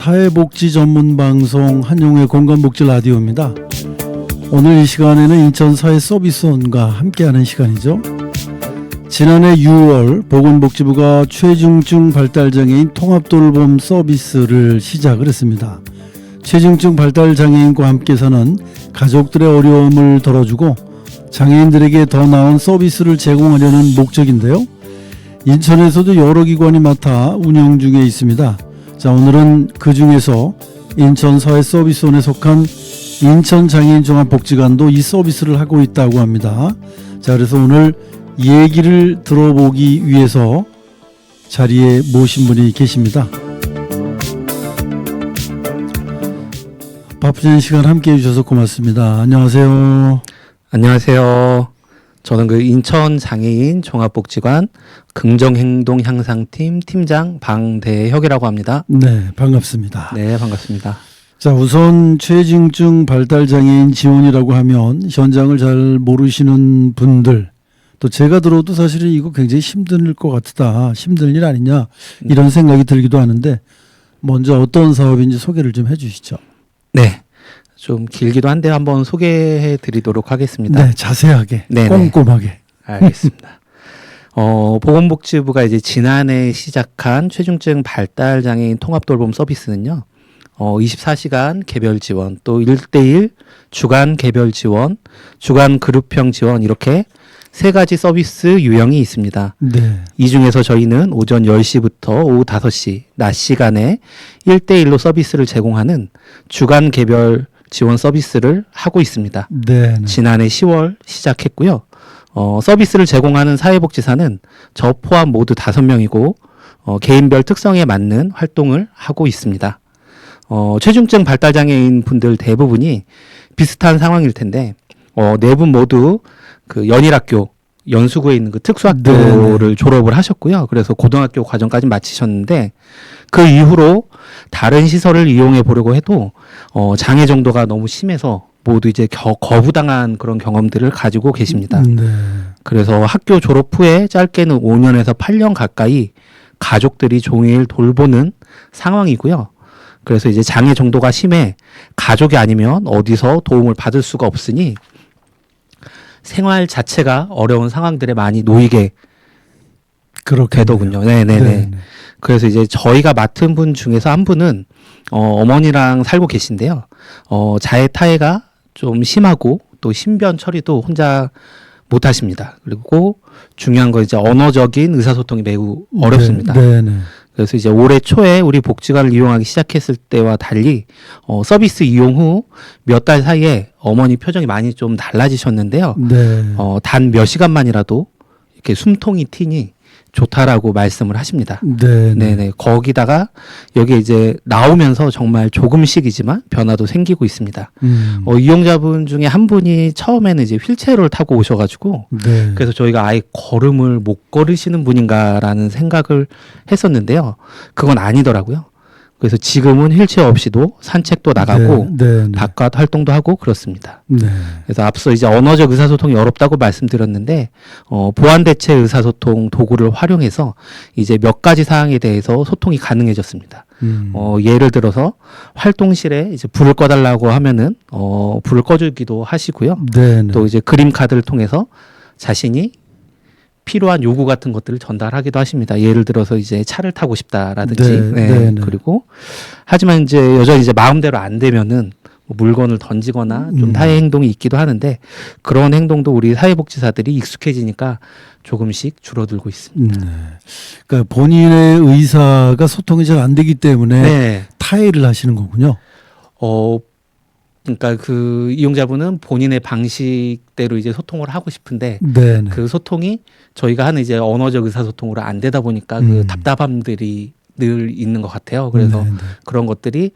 사회복지 전문 방송 한용의 건강복지 라디오입니다. 오늘 이 시간에는 인천사회서비스원과 함께하는 시간이죠. 지난해 6월 보건복지부가 최중증 발달장애인 통합돌봄 서비스를 시작을 했습니다. 최중증 발달장애인과 함께 사는 가족들의 어려움을 덜어주고 장애인들에게 더 나은 서비스를 제공하려는 목적인데요. 인천에서도 여러 기관이 맡아 운영 중에 있습니다. 자, 오늘은 그 중에서 인천사회서비스원에 속한 인천장애인종합복지관도 이 서비스를 하고 있다고 합니다. 자, 그래서 오늘 얘기를 들어보기 위해서 자리에 모신 분이 계십니다. 바쁘신 시간 함께해 주셔서 고맙습니다. 안녕하세요. 안녕하세요. 저는 그 인천장애인 종합복지관 긍정행동향상팀 팀장 방대혁이라고 합니다. 네, 반갑습니다. 네, 반갑습니다. 자, 우선 최중증 발달장애인 지원이라고 하면 현장을 잘 모르시는 분들, 또 제가 들어도 사실은 이거 굉장히 힘들 것 같다, 힘든 일 아니냐 이런 생각이 들기도 하는데 먼저 어떤 사업인지 소개를 좀 해주시죠. 네, 좀 길기도 한데 한번 소개해 드리도록 하겠습니다. 네, 자세하게, 네네. 꼼꼼하게. 알겠습니다. 보건복지부가 이제 지난해 시작한 최중증 발달장애인 통합돌봄 서비스는요. 24시간 개별 지원, 또 1대1 주간 개별 지원, 주간 그룹형 지원 이렇게 세 가지 서비스 유형이 있습니다. 네. 이 중에서 저희는 오전 10시부터 오후 5시 낮 시간에 1대1로 서비스를 제공하는 주간 개별 지원 서비스를 하고 있습니다. 네. 지난해 10월 시작했고요. 서비스를 제공하는 사회복지사는 저 포함 모두 5명이고 개인별 특성에 맞는 활동을 하고 있습니다. 최중증 발달장애인 분들 대부분이 비슷한 상황일 텐데 네 분 모두 그 연일학교 연수구에 있는 그 특수학교를 네네. 졸업을 하셨고요. 그래서 고등학교 과정까지 마치셨는데 그 이후로 다른 시설을 이용해 보려고 해도 장애 정도가 너무 심해서 모두 이제 거부당한 그런 경험들을 가지고 계십니다. 네. 그래서 학교 졸업 후에 짧게는 5년에서 8년 가까이 가족들이 종일 돌보는 상황이고요. 그래서 이제 장애 정도가 심해 가족이 아니면 어디서 도움을 받을 수가 없으니 생활 자체가 어려운 상황들에 많이 놓이게 되더군요. 네네네. 네네. 그래서 이제 저희가 맡은 분 중에서 한 분은 어머니랑 살고 계신데요. 자해 타해가 좀 심하고 또 신변 처리도 혼자 못 하십니다. 그리고 중요한 건 이제 언어적인 의사소통이 매우 어렵습니다. 네네. 그래서 이제 올해 초에 우리 복지관을 이용하기 시작했을 때와 달리 서비스 이용 후 몇 달 사이에 어머니 표정이 많이 좀 달라지셨는데요. 네. 단 몇 시간만이라도 이렇게 숨통이 트니 좋다라고 말씀을 하십니다. 네네. 네네. 거기다가 여기 이제 나오면서 정말 조금씩이지만 변화도 생기고 있습니다. 이용자분 중에 한 분이 처음에는 이제 휠체어를 타고 오셔가지고 네. 그래서 저희가 아예 걸음을 못 걸으시는 분인가라는 생각을 했었는데요. 그건 아니더라고요. 그래서 지금은 휠체어 없이도 산책도 나가고 네. 네. 바깥 활동도 하고 그렇습니다. 네. 그래서 앞서 이제 언어적 의사소통이 어렵다고 말씀드렸는데 보완 대체 의사소통 도구를 활용해서 이제 몇 가지 사항에 대해서 소통이 가능해졌습니다. 예를 들어서 활동실에 이제 불을 꺼달라고 하면은 불을 꺼주기도 하시고요. 네네. 또 이제 그림 카드를 통해서 자신이 필요한 요구 같은 것들을 전달하기도 하십니다. 예를 들어서 이제 차를 타고 싶다라든지. 네. 그리고 하지만 이제 여전히 이제 마음대로 안 되면은 뭐 물건을 던지거나 좀 타해 행동이 있기도 하는데 그런 행동도 우리 사회복지사들이 익숙해지니까 조금씩 줄어들고 있습니다. 네. 그러니까 본인의 의사가 소통이 잘 안 되기 때문에 네. 타해를 하시는 거군요. 그러니까 그 이용자분은 본인의 방식대로 이제 소통을 하고 싶은데 네네. 그 소통이 저희가 하는 이제 언어적 의사소통으로 안 되다 보니까 그 답답함들이 늘 있는 것 같아요. 그래서 네네. 그런 것들이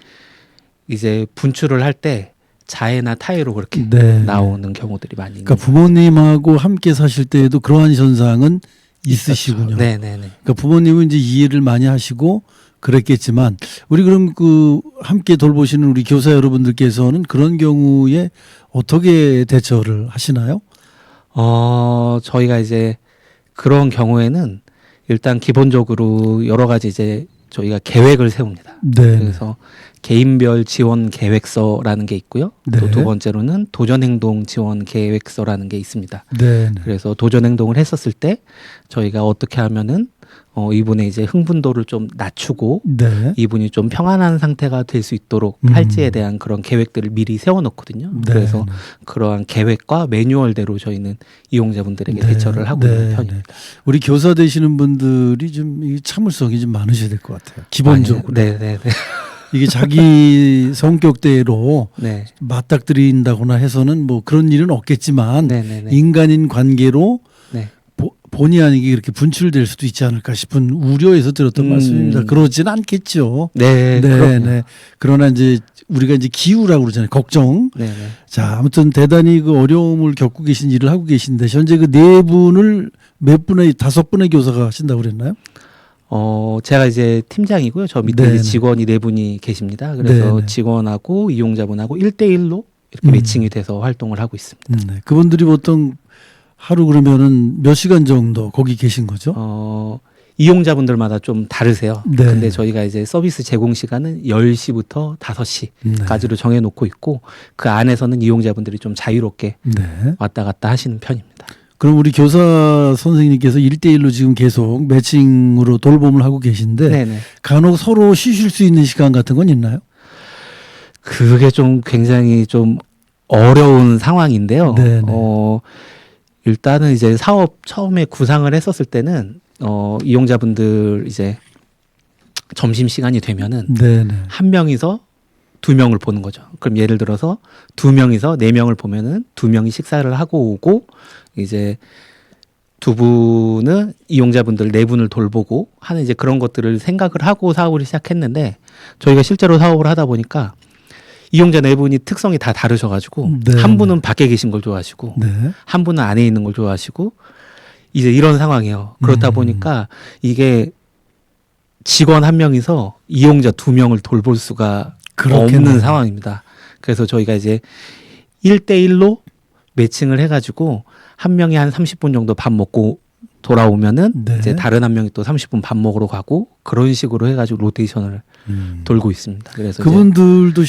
이제 분출을 할 때 자해나 타해로 그렇게 네네. 나오는 경우들이 많이 있는 그러니까 부모님하고 함께 사실 때에도 그러한 현상은 있으시군요. 네네네. 그러니까 부모님은 이제 이해를 많이 하시고 그랬겠지만 우리 그럼 그 함께 돌보시는 우리 교사 여러분들께서는 그런 경우에 어떻게 대처를 하시나요? 저희가 이제 그런 경우에는 일단 기본적으로 여러 가지 이제 저희가 계획을 세웁니다. 네. 그래서 개인별 지원 계획서라는 게 있고요. 네. 또 두 번째로는 도전행동 지원 계획서라는 게 있습니다. 네. 그래서 도전행동을 했었을 때 저희가 어떻게 하면은 이분의 이제 흥분도를 좀 낮추고 네. 이분이 좀 평안한 상태가 될 수 있도록 할지에 대한 그런 계획들을 미리 세워놓거든요. 네. 그래서 그러한 계획과 매뉴얼대로 저희는 이용자분들에게 네. 대처를 하고 네. 있는 편입니다. 우리 교사 되시는 분들이 좀 이 참을성이 좀 많으셔야 될 것 같아요. 기본적으로. 네, 네, 네. 이게 자기 성격대로 네. 맞닥뜨린다거나 해서는 뭐 그런 일은 없겠지만 네, 네, 네. 인간인 관계로 네. 본의 아니게 이렇게 분출될 수도 있지 않을까 싶은 우려에서 들었던 말씀입니다. 그러진 않겠죠. 네, 그럼요. 그러나 이제 우리가 이제 기우라고 그러잖아요. 걱정. 네, 네. 자, 아무튼 대단히 그 어려움을 겪고 계신 일을 하고 계신데 현재 그 네 분을 다섯 분의 교사가 하신다고 그랬나요? 제가 이제 팀장이고요. 저 밑에 네네. 이제 직원이 네 분이 계십니다. 그래서 네네. 직원하고 이용자분하고 1대1로 이렇게 매칭이 돼서 활동을 하고 있습니다. 네. 그분들이 보통 하루 그러면은 몇 시간 정도 거기 계신 거죠? 이용자분들마다 좀 다르세요. 네. 근데 저희가 이제 서비스 제공 시간은 10시부터 5시까지로 정해 놓고 있고 그 안에서는 이용자분들이 좀 자유롭게 네. 왔다 갔다 하시는 편입니다. 그럼 우리 교사 선생님께서 1대1로 지금 계속 매칭으로 돌봄을 하고 계신데 네네. 간혹 서로 쉬실 수 있는 시간 같은 건 있나요? 그게 좀 굉장히 좀 어려운 상황인데요. 네네. 일단은 이제 사업 처음에 구상을 했었을 때는 이용자분들 이제 점심 시간이 되면은 네네. 한 명이서 두 명을 보는 거죠. 그럼 예를 들어서 두 명이서 네 명을 보면은 두 명이 식사를 하고 오고 이제 두 분은 이용자분들 네 분을 돌보고 하는 이제 그런 것들을 생각을 하고 사업을 시작했는데 저희가 실제로 사업을 하다 보니까 이용자 네 분이 특성이 다 다르셔가지고 네. 한 분은 밖에 계신 걸 좋아하시고 네. 한 분은 안에 있는 걸 좋아하시고 이제 이런 상황이에요. 그렇다 보니까 이게 직원 한 명이서 이용자 두 명을 돌볼 수가 그렇겠네요. 없는 상황입니다. 그래서 저희가 이제 1대1로 매칭을 해가지고 한 명이 한 30분 정도 밥 먹고 돌아오면은 네. 이제 다른 한 명이 또 30분 밥 먹으러 가고 그런 식으로 해가지고 로테이션을 돌고 있습니다. 그래서 그분들도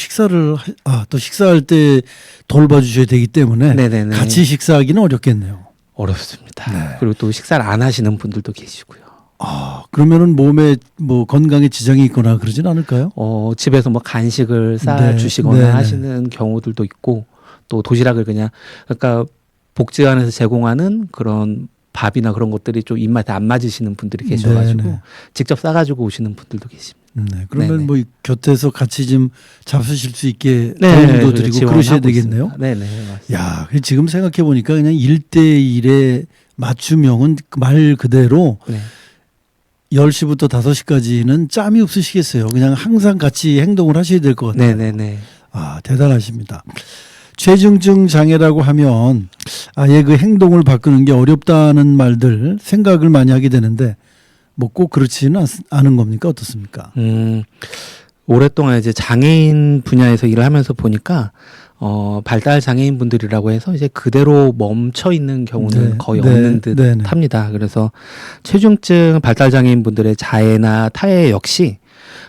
또 식사할 때 돌봐주셔야 되기 때문에 네네네. 같이 식사하기는 어렵겠네요. 어렵습니다. 네. 그리고 또 식사를 안 하시는 분들도 계시고요. 그러면은 몸에 뭐 건강에 지장이 있거나 그러진 않을까요? 집에서 뭐 간식을 싸 네. 주시거나 네네. 하시는 경우들도 있고 또 도시락을 그러니까 복지관에서 제공하는 그런 밥이나 그런 것들이 좀 입맛에 안 맞으시는 분들이 계셔가지고 네네. 직접 싸가지고 오시는 분들도 계십니다. 네. 그러면 네네. 뭐 곁에서 같이 좀 잡수실 수 있게 네, 도움도 드리고 지원하고 그러셔야 되겠네요. 있습니다. 네네. 맞습니다. 야, 지금 생각해 보니까 그냥 1대1의 맞춤형은 말 그대로 네. 10시부터 5시까지는 짬이 없으시겠어요. 그냥 항상 같이 행동을 하셔야 될 것 같아요. 네네네. 대단하십니다. 최중증 장애라고 하면 아예 그 행동을 바꾸는 게 어렵다는 말들 생각을 많이 하게 되는데 뭐 꼭 그렇지는 않은 겁니까? 어떻습니까? 오랫동안 이제 장애인 분야에서 일을 하면서 보니까 발달 장애인 분들이라고 해서 이제 그대로 멈춰 있는 경우는 네, 거의 네, 없는 듯 네, 네. 합니다. 그래서 체중증 발달 장애인 분들의 자해나 타해 역시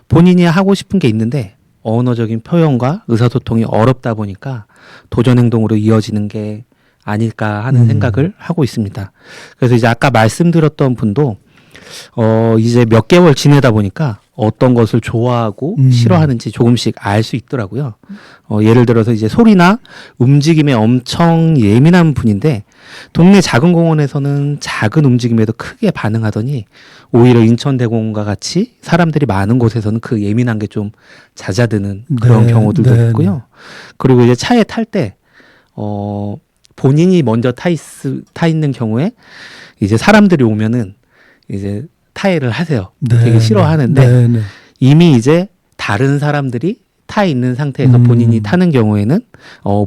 본인이 하고 싶은 게 있는데 언어적인 표현과 의사소통이 어렵다 보니까 도전 행동으로 이어지는 게 아닐까 하는 생각을 하고 있습니다. 그래서 이제 아까 말씀드렸던 분도 이제 몇 개월 지내다 보니까 어떤 것을 좋아하고 싫어하는지 조금씩 알 수 있더라고요. 예를 들어서 이제 소리나 움직임에 엄청 예민한 분인데 동네 작은 공원에서는 작은 움직임에도 크게 반응하더니 오히려 인천대공원과 같이 사람들이 많은 곳에서는 그 예민한 게 좀 잦아드는 그런 네, 경우들도 네, 있고요. 그리고 이제 차에 탈 때 본인이 먼저 타 있는 경우에 이제 사람들이 오면은 이제 타해를 하세요. 네, 되게 싫어하는데 네, 네. 이미 이제 다른 사람들이 타 있는 상태에서 본인이 타는 경우에는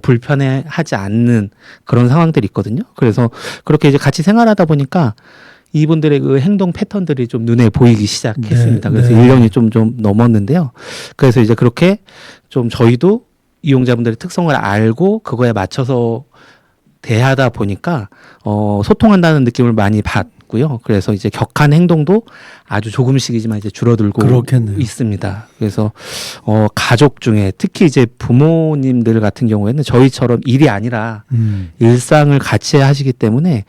불편해하지 않는 그런 상황들이 있거든요. 그래서 그렇게 이제 같이 생활하다 보니까 이분들의 그 행동 패턴들이 좀 눈에 보이기 시작했습니다. 네, 그래서 네. 1년이 좀 넘었는데요. 그래서 이제 그렇게 좀 저희도 이용자분들의 특성을 알고 그거에 맞춰서 대하다 보니까 소통한다는 느낌을 많이 있고요. 그래서 이제 격한 행동도 아주 조금씩이지만 이제 줄어들고 그렇겠네요. 있습니다. 그래서 가족 중에 특히 이제 부모님들 같은 경우에는 저희처럼 일이 아니라 일상을 같이 하시기 때문에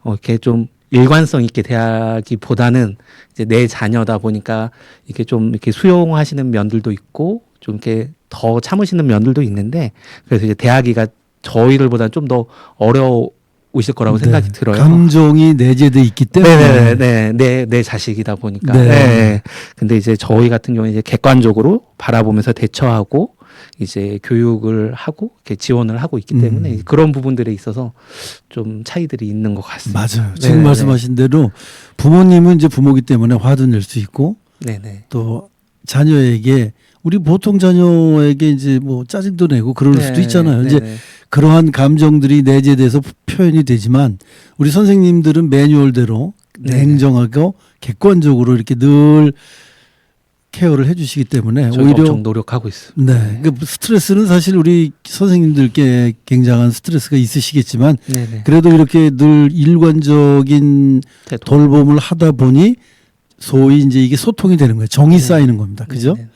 이렇게 좀 일관성 있게 대하기보다는 이제 내 자녀다 보니까 이렇게 좀 이렇게 수용하시는 면들도 있고 좀 이렇게 더 참으시는 면들도 있는데 그래서 이제 대하기가 저희들보다는 좀 더 어려우실 거라고 생각이 들어요. 감정이 내재돼 있기 때문에. 네네네. 내 자식이다 보니까. 네. 네. 근데 이제 저희 같은 경우는 이제 객관적으로 바라보면서 대처하고 이제 교육을 하고 이렇게 지원을 하고 있기 때문에 그런 부분들에 있어서 좀 차이들이 있는 것 같습니다. 맞아요. 지금 네네네. 말씀하신 대로 부모님은 이제 부모기 때문에 화도 낼 수 있고 네네. 또 자녀에게 우리 보통 자녀에게 이제 뭐 짜증도 내고 그럴 수도 있잖아요. 이제 네네. 그러한 감정들이 내재돼서 표현이 되지만 우리 선생님들은 매뉴얼대로 네네. 냉정하고 객관적으로 이렇게 늘 케어를 해주시기 때문에 저희가 오히려 엄청 노력하고 있습니다. 네, 그 스트레스는 사실 우리 선생님들께 굉장한 스트레스가 있으시겠지만 네네. 그래도 이렇게 늘 일관적인 태도. 돌봄을 하다 보니 소위 이제 이게 소통이 되는 거예요. 정이 쌓이는 겁니다. 그죠? 네네.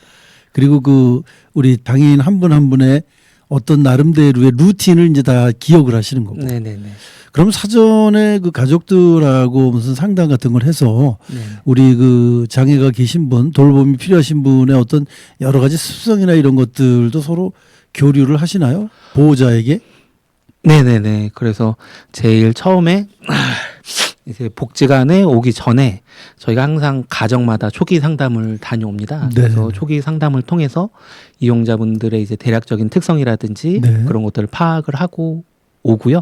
그리고 그 우리 당연히 한 분 한 분의 어떤 나름대로의 루틴을 이제 다 기억을 하시는 거고. 네네네. 그럼 사전에 그 가족들하고 무슨 상담 같은 걸 해서 네. 우리 그 장애가 계신 분, 돌봄이 필요하신 분의 어떤 여러 가지 습성이나 이런 것들도 서로 교류를 하시나요? 보호자에게? 네네네. 그래서 제일 처음에 이제 복지관에 오기 전에 저희가 항상 가정마다 초기 상담을 다녀옵니다. 네. 그래서 초기 상담을 통해서 이용자분들의 이제 대략적인 특성이라든지 네. 그런 것들을 파악을 하고 오고요.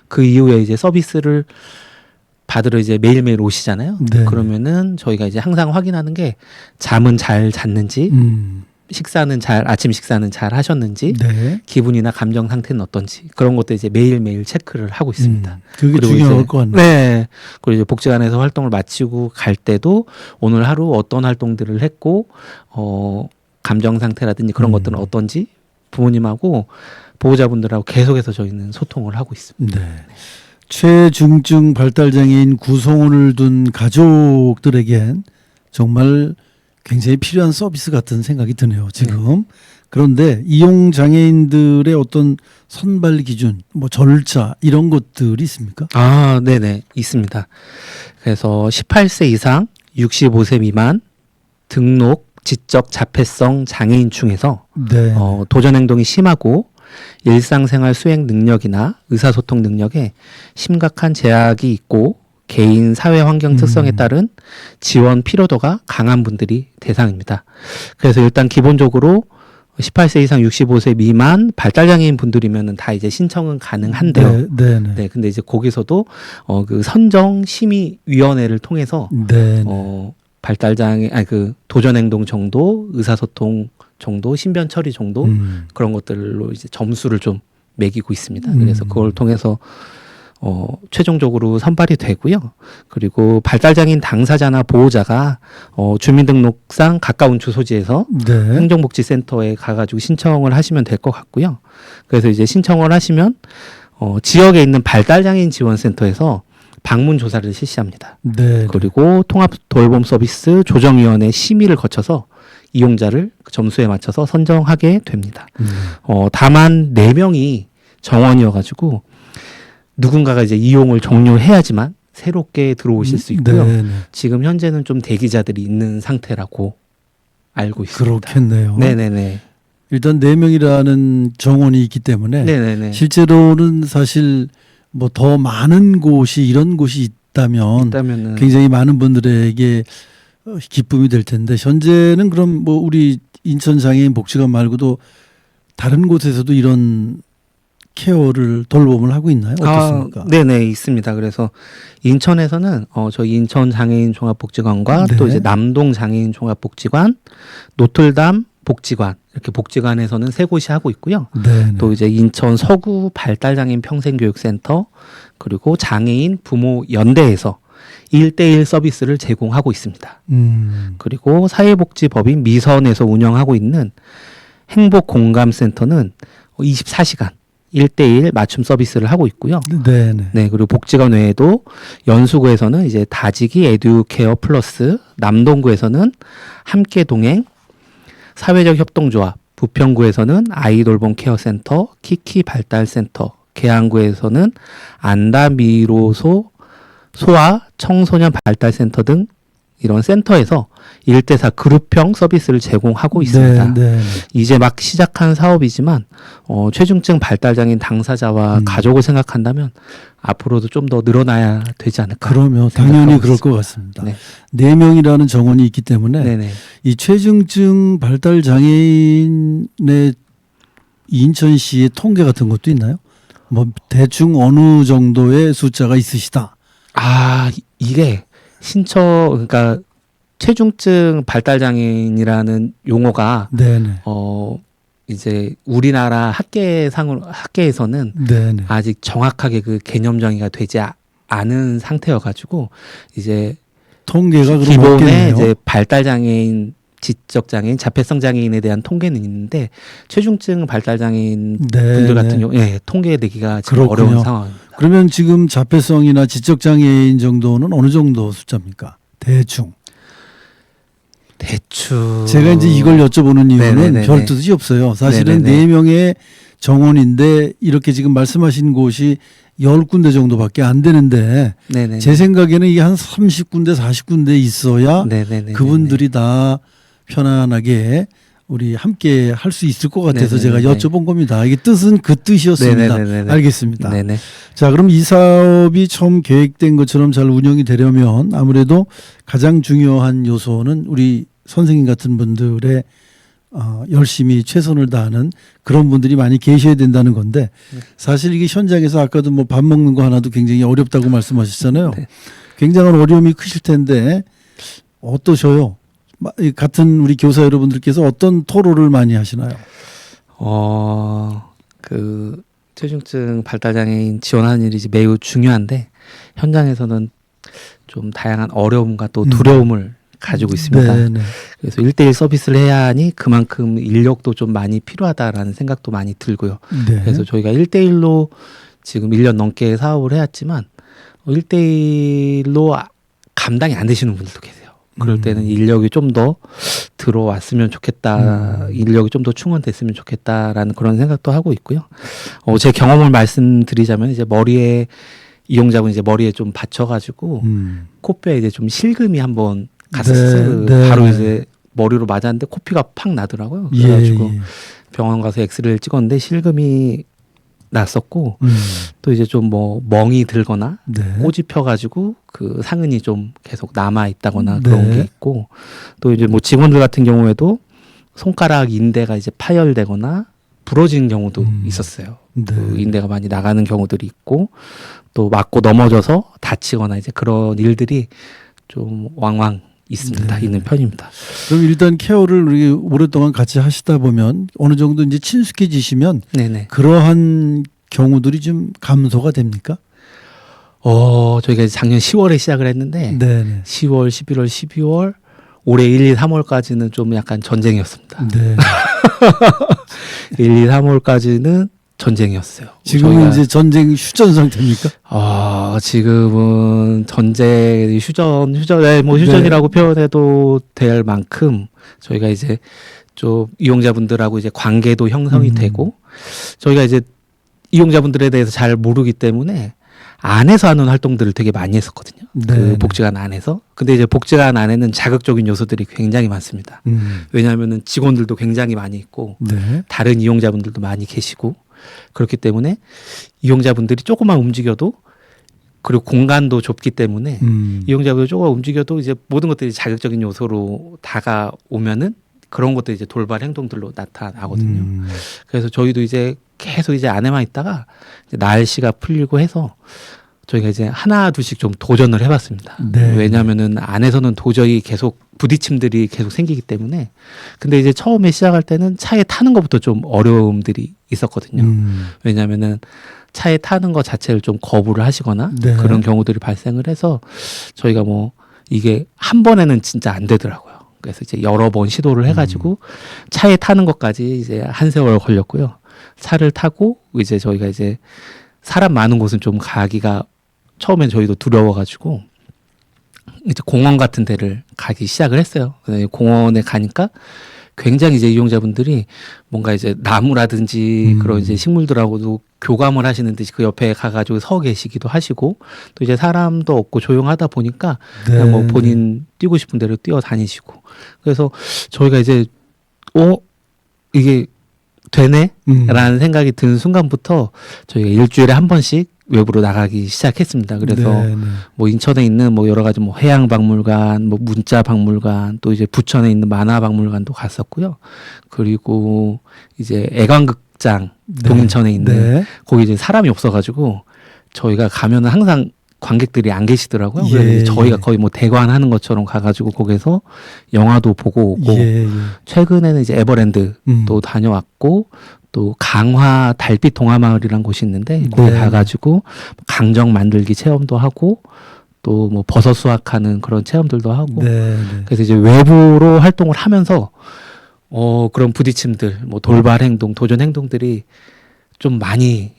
그 이후에 이제 서비스를 받으러 이제 매일매일 오시잖아요. 네. 그러면은 저희가 이제 항상 확인하는 게 잠은 잘 잤는지, 아침 식사는 잘 하셨는지, 네. 기분이나 감정 상태는 어떤지 그런 것도 이제 매일매일 체크를 하고 있습니다. 그게 그리고 중요할 이제 것 같네요. 네. 그리고 이제 복지관에서 활동을 마치고 갈 때도 오늘 하루 어떤 활동들을 했고, 감정 상태라든지 그런 것들은 어떤지 부모님하고 보호자분들하고 계속해서 저희는 소통을 하고 있습니다. 네. 최중증 발달장애인 구성원을 둔 가족들에겐 정말 굉장히 필요한 서비스 같은 생각이 드네요. 지금. 그런데 이용 장애인들의 어떤 선발 기준, 뭐 절차 이런 것들이 있습니까? 아, 네네. 있습니다. 그래서 18세 이상 65세 미만 등록 지적 자폐성 장애인 중에서 네. 도전 행동이 심하고 일상생활 수행 능력이나 의사소통 능력에 심각한 제약이 있고 개인 사회 환경 특성에 따른 지원 필요도가 강한 분들이 대상입니다. 그래서 일단 기본적으로 18세 이상 65세 미만 발달장애인 분들이면은 다 이제 신청은 가능한데요. 네, 네. 네, 근데 이제 거기서도 그 선정 심의 위원회를 통해서 네. 발달장애 그 도전 행동 정도, 의사소통 정도, 신변 처리 정도 그런 것들로 이제 점수를 좀 매기고 있습니다. 그래서 그걸 통해서 최종적으로 선발이 되고요. 그리고 발달장애인 당사자나 보호자가 주민등록상 가까운 주소지에서 네. 행정복지센터에 가가지고 신청을 하시면 될 것 같고요. 그래서 이제 신청을 하시면 지역에 있는 발달장애인 지원센터에서 방문 조사를 실시합니다. 네. 그리고 통합 돌봄 서비스 조정위원회 심의를 거쳐서 이용자를 그 점수에 맞춰서 선정하게 됩니다. 다만 4명이 정원이어가지고 누군가가 이제 이용을 종료해야지만 새롭게 들어오실 수 있고요. 네. 지금 현재는 좀 대기자들이 있는 상태라고 알고 있습니다. 그렇겠네요. 네네네. 일단 4명이라는 정원이 있기 때문에 네네네. 실제로는 사실 뭐 더 많은 곳이 이런 곳이 있다면 있다면은 굉장히 많은 분들에게 기쁨이 될 텐데 현재는 그럼 뭐 우리 인천 장애인 복지관 말고도 다른 곳에서도 이런 케어를 돌봄을 하고 있나요? 어떻습니까? 네네 있습니다. 그래서 인천에서는 저희 인천 장애인 종합복지관과 네. 또 이제 남동 장애인 종합복지관, 노틀담 복지관 이렇게 복지관에서는 3곳이 하고 있고요. 네. 또 이제 인천 서구 발달장애인 평생교육센터 그리고 장애인 부모 연대에서 1대1 서비스를 제공하고 있습니다. 그리고 사회복지법인 미선에서 운영하고 있는 행복공감센터는 24시간 1대1 맞춤 서비스를 하고 있고요. 네네. 네, 그리고 복지관 외에도 연수구에서는 이제 다지기 에듀케어 플러스, 남동구에서는 함께 동행, 사회적 협동조합, 부평구에서는 아이돌봄 케어센터, 키키 발달센터, 계양구에서는 안다미로소 소아 청소년 발달센터 등 이런 센터에서 1대4 그룹형 서비스를 제공하고 있습니다. 네. 이제 막 시작한 사업이지만 최중증 발달장애인 당사자와 가족을 생각한다면 앞으로도 좀 더 늘어나야 되지 않을까. 그러면 당연히 그럴 것 같습니다. 네. 4명이라는 정원이 있기 때문에 네네. 이 최중증 발달 장애인의 인천시의 통계 같은 것도 있나요? 뭐 대충 어느 정도의 숫자가 있으시다. 이게 그러니까 최중증 발달장애인이라는 용어가 네네. 이제 우리나라 학계에서는 네네. 아직 정확하게 그 개념 정의가 되지 않은 상태여가지고 이제 통계가 그럼 기본에 없겠네요. 이제 발달장애인, 지적장애인, 자폐성 장애인에 대한 통계는 있는데 최중증 발달장애인 분들 같은 경우 통계 내기가 지금 그렇군요. 어려운 상황입니다. 그러면 지금 자폐성이나 지적장애인 정도는 어느 정도 숫자입니까? 대충. 제가 이제 이걸 여쭤보는 이유는 네네네네. 별 뜻이 없어요. 사실은 네네네. 4명의 정원인데 이렇게 지금 말씀하신 곳이 10군데 정도밖에 안 되는데 네네. 제 생각에는 이게 한 30군데 40군데 있어야 네네네. 그분들이 다 편안하게 우리 함께 할 수 있을 것 같아서 제가 네네네. 여쭤본 겁니다. 이게 뜻은 그 뜻이었습니다. 네네네네. 알겠습니다. 네네. 자, 그럼 이 사업이 처음 계획된 것처럼 잘 운영이 되려면 아무래도 가장 중요한 요소는 우리 선생님 같은 분들의 열심히 최선을 다하는 그런 분들이 많이 계셔야 된다는 건데 사실 이게 현장에서 아까도 뭐 밥 먹는 거 하나도 굉장히 어렵다고 말씀하셨잖아요. 네. 굉장한 어려움이 크실 텐데 어떠셔요? 같은 우리 교사 여러분들께서 어떤 토로를 많이 하시나요? 그 최중증 발달장애인 지원하는 일이 매우 중요한데 현장에서는 좀 다양한 어려움과 또 두려움을 가지고 있습니다. 네네. 그래서 1대1 서비스를 해야 하니 그만큼 인력도 좀 많이 필요하다라는 생각도 많이 들고요. 네. 그래서 저희가 1대1로 지금 1년 넘게 사업을 해왔지만 1대1로 감당이 안 되시는 분들도 계세요. 그럴 때는 인력이 좀 더 들어왔으면 좋겠다. 인력이 좀 더 충원됐으면 좋겠다라는 그런 생각도 하고 있고요. 제 경험을 말씀드리자면 이제 이용자분 이제 머리에 좀 받쳐가지고 코뼈에 이제 좀 실금이 한번 갔었어요. 네. 바로 이제 머리로 맞았는데 코피가 팍 나더라고요. 예, 그래가지고 예. 병원 가서 엑스레이를 찍었는데 실금이 났었고 또 이제 좀 뭐 멍이 들거나 네. 꼬지 펴가지고 그 상흔이 좀 계속 남아 있다거나 네. 그런 게 있고 또 이제 뭐 직원들 같은 경우에도 손가락 인대가 이제 파열되거나 부러지는 경우도 있었어요. 네. 그 인대가 많이 나가는 경우들이 있고 또 맞고 넘어져서 다치거나 이제 그런 일들이 좀 왕왕 있습니다. 네. 있는 편입니다. 그럼 일단 케어를 우리 오랫동안 같이 하시다 보면 어느 정도 이제 친숙해지시면 네네. 그러한 경우들이 좀 감소가 됩니까? 저희가 이제 작년 10월에 시작을 했는데 네네. 10월, 11월, 12월 올해 1, 2, 3월까지는 좀 약간 전쟁이었습니다. 네. 1, 2, 3월까지는 전쟁이었어요. 지금은 저희가- 이제 전쟁 휴전 상태입니까? 지금은 전쟁 휴전이라고 표현해도 될 만큼 저희가 이제 좀 이용자분들하고 이제 관계도 형성이 되고 저희가 이제 이용자분들에 대해서 잘 모르기 때문에 안에서 하는 활동들을 되게 많이 했었거든요. 네. 그 복지관 안에서. 근데 이제 복지관 안에는 자극적인 요소들이 굉장히 많습니다. 왜냐하면은 직원들도 굉장히 많이 있고 네. 다른 이용자분들도 많이 계시고 그렇기 때문에 이용자분들이 조금만 움직여도 그리고 공간도 좁기 때문에 이용자분들 조금 움직여도 이제 모든 것들이 자극적인 요소로 다가오면은 그런 것들이 이제 돌발 행동들로 나타나거든요. 그래서 저희도 이제 계속 이제 안에만 있다가 이제 날씨가 풀리고 해서 저희가 이제 하나 둘씩 좀 도전을 해봤습니다. 네. 왜냐하면은 안에서는 도저히 계속 부딪힘들이 계속 생기기 때문에 근데 이제 처음에 시작할 때는 차에 타는 것부터 좀 어려움들이 있었거든요. 왜냐하면은 차에 타는 것 자체를 좀 거부를 하시거나 네. 그런 경우들이 발생을 해서 저희가 뭐 이게 한 번에는 진짜 안 되더라고요. 그래서 이제 여러 번 시도를 해가지고 차에 타는 것까지 이제 한 세월 걸렸고요. 차를 타고 이제 저희가 이제 사람 많은 곳은 좀 가기가 처음엔 저희도 두려워가지고 이제 공원 같은 데를 가기 시작을 했어요. 공원에 가니까 굉장히 이제 이용자분들이 뭔가 이제 나무라든지 그런 이제 식물들하고도 교감을 하시는 듯이 그 옆에 가가지고 서 계시기도 하시고 또 이제 사람도 없고 조용하다 보니까 그냥 뭐 본인 뛰고 싶은 대로 뛰어 다니시고 그래서 저희가 이제 이게 되네? 라는 생각이 든 순간부터 저희가 일주일에 한 번씩 외부로 나가기 시작했습니다. 그래서 뭐 인천에 있는 뭐 여러 가지 뭐 해양박물관, 뭐 문자박물관, 또 이제 부천에 있는 만화박물관도 갔었고요. 그리고 이제 애관극장 동인천에 있는 거기 이제 사람이 없어가지고 저희가 가면은 항상 관객들이 안 계시더라고요. 그래서 저희가 거의 뭐 대관하는 것처럼 가가지고 거기서 영화도 보고 오고 최근에는 이제 에버랜드도 다녀왔고 또 강화 달빛 동화마을이라는 곳이 있는데 거기 가가지고 강정 만들기 체험도 하고 또 뭐 버섯 수확하는 그런 체험들도 하고 그래서 이제 외부로 활동을 하면서 그런 부딪힘들 뭐 돌발 행동 도전 행동들이 좀 많이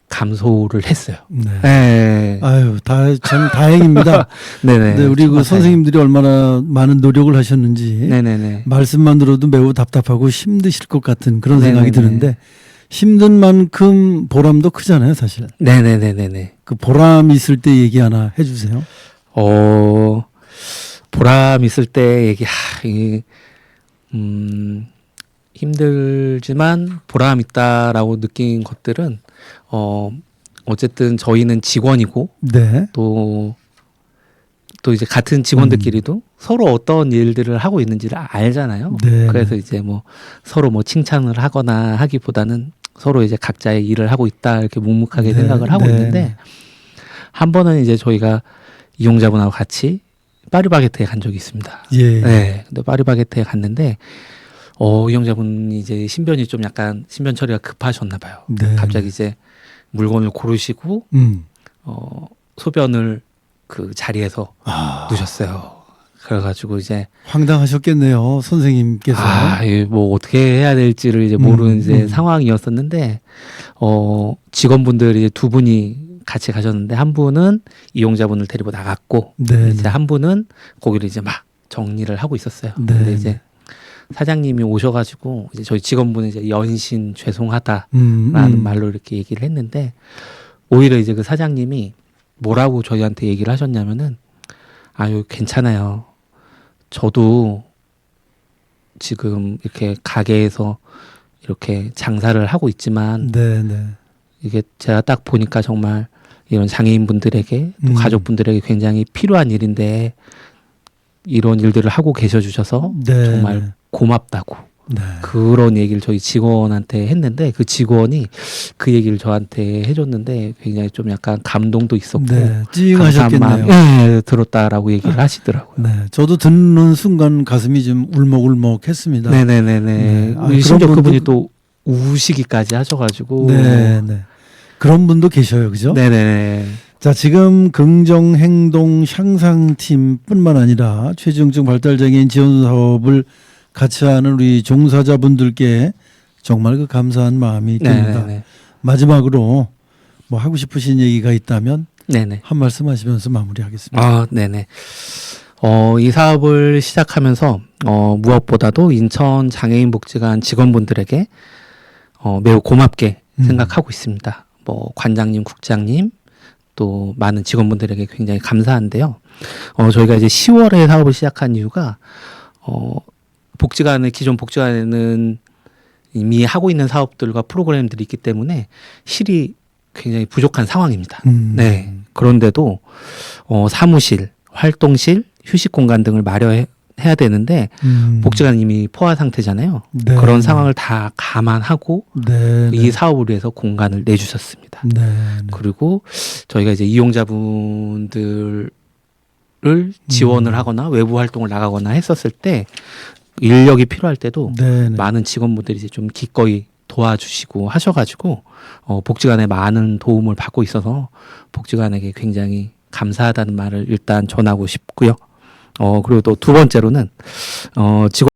감소를 했어요. 네. 아유, 참 다행입니다. 네네. 네, 우리 그 선생님들이 얼마나 많은 노력을 하셨는지 네네네. 말씀만 들어도 매우 답답하고 힘드실 것 같은 그런 생각이 드는데 힘든 만큼 보람도 크잖아요, 사실. 네네네네네. 그 보람 있을 때 얘기 하나 해주세요. 보람 있을 때 얘기, 힘들지만 보람 있다라고 느낀 것들은 어쨌든 저희는 직원이고 또 이제 같은 직원들끼리도 서로 어떤 일들을 하고 있는지를 알잖아요. 그래서 이제 뭐 서로 뭐 칭찬을 하거나 하기보다는 서로 이제 각자의 일을 하고 있다 이렇게 묵묵하게 생각을 하고 있는데 한 번은 이제 저희가 이용자분하고 같이 파리바게트에 간 적이 있습니다. 네. 근데 파리바게트에 갔는데 이용자분이 이제 신변이 좀 약간 신변 처리가 급하셨나 봐요. 갑자기 이제 물건을 고르시고 소변을 그 자리에서 누셨어요. 그래가지고 이제 황당하셨겠네요, 선생님께서. 뭐 어떻게 해야 될지를 이제 모르는 이제 상황이었었는데 직원분들이 두 분이 같이 가셨는데 한 분은 이용자분을 데리고 나갔고 이제 한 분은 거기를 이제 막 정리를 하고 있었어요. 근데 이제 사장님이 오셔가지고 이제 저희 직원분이 이제 연신 죄송하다라는 말로 이렇게 얘기를 했는데 오히려 이제 그 사장님이 뭐라고 저희한테 얘기를 하셨냐면은 괜찮아요. 저도 지금 이렇게 가게에서 이렇게 장사를 하고 있지만 이게 제가 딱 보니까 정말 이런 장애인분들에게 또 가족분들에게 굉장히 필요한 일인데 이런 일들을 하고 계셔 주셔서 정말 고맙다고 그런 얘기를 저희 직원한테 했는데 그 직원이 그 얘기를 저한테 해줬는데 굉장히 좀 약간 감동도 있었고 찡하셨겠네요. 들었다라고 얘기를 하시더라고요. 저도 듣는 순간 가슴이 좀 울먹울먹했습니다. 심지어 그분이 또 우시기까지 하셔가지고 그런 분도 계셔요, 그죠? 자, 지금 긍정행동 향상팀뿐만 아니라 최중증 발달장애인 지원 사업을 같이 하는 우리 종사자분들께 정말 그 감사한 마음이 듭니다. 마지막으로 뭐 하고 싶으신 얘기가 있다면 한 말씀 하시면서 마무리하겠습니다. 이 사업을 시작하면서 무엇보다도 인천 장애인 복지관 직원분들에게 매우 고맙게 생각하고 있습니다. 뭐 관장님, 국장님 또 많은 직원분들에게 굉장히 감사한데요. 저희가 이제 10월에 사업을 시작한 이유가 기존 복지관에는 이미 하고 있는 사업들과 프로그램들이 있기 때문에 실이 굉장히 부족한 상황입니다. 그런데도 사무실, 활동실, 휴식 공간 등을 마련해야 되는데 복지관은 이미 포화 상태잖아요. 그런 상황을 다 감안하고 이 사업을 위해서 공간을 내주셨습니다. 그리고 저희가 이제 이용자분들을 지원을 하거나 외부 활동을 나가거나 했었을 때 인력이 필요할 때도 많은 직원분들이 이제 좀 기꺼이 도와주시고 하셔가지고 복지관에 많은 도움을 받고 있어서 복지관에게 굉장히 감사하다는 말을 일단 전하고 싶고요. 그리고 또 두 번째로는 직원